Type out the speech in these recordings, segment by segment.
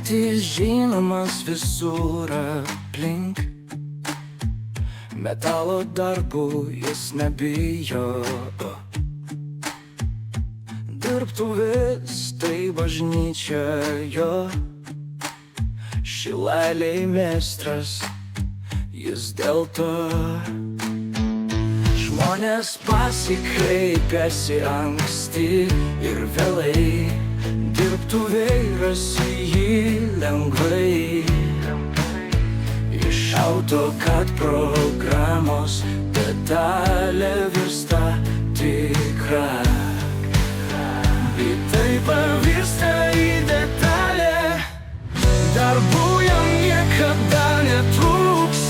Naktį žinomas visur aplink, metalo darbų jis nebijo. Dirbtuvės tai bažnyčia jo, šilaliai meistras jis dėl to. Žmonės pasikreipiasi anksti ir vėlai, dirbtuvėj rasi jį lengvai. Iš AutoCAD programos detalė virsta tikra, tai pavirsta į detalę. Darbų jam niekada netrūks,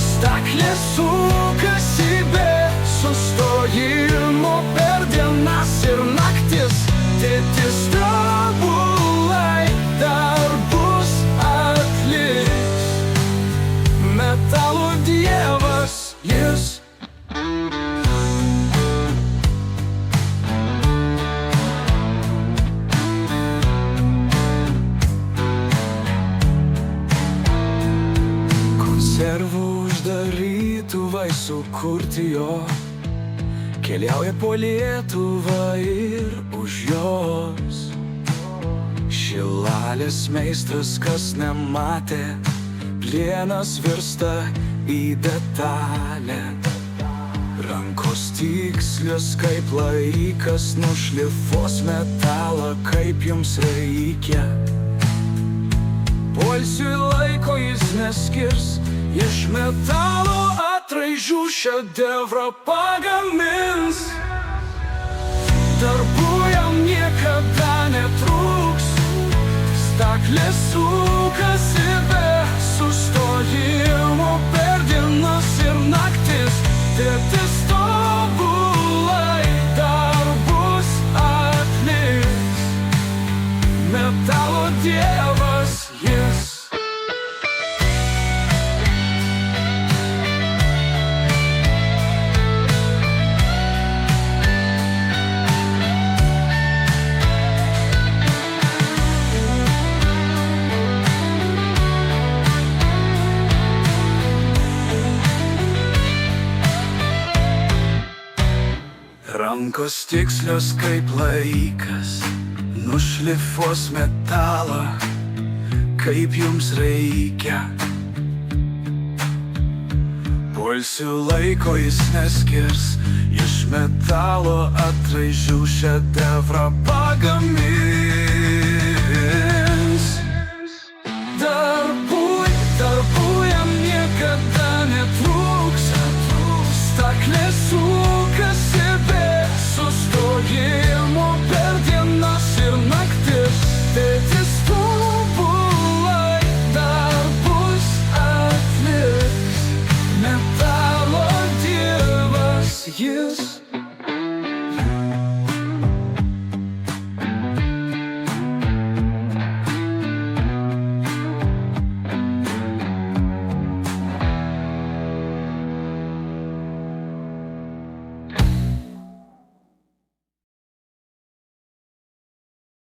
staklė sukasi be sustojimo per dienas ir naktis. Tėtis tobulai darbus atliks, metalo dievas jis. Konservų uždarytuvai sukurti jo, keliauja po Lietuvą ir už jos. Šilalės meistras, kas nematė, plienas virsta į detalę. Rankos tikslios kaip laikas, nušlifuos metalą kaip jums reikia. Poilsiui laiko jis neskirs, iš metalo atraižų šedevrą pagamins. Darbų jam niekada netrūks, staklė sukasi be sustojimo per dienas ir naktis. Tėtis tobulai darbus atliks, metalo dievas jis. Rankos tikslios kaip laikas, nušlifuos metalą kaip jums reikia. Poilsiui laiko jis neskirs, iš metalo atraižų šedevrą pagamins.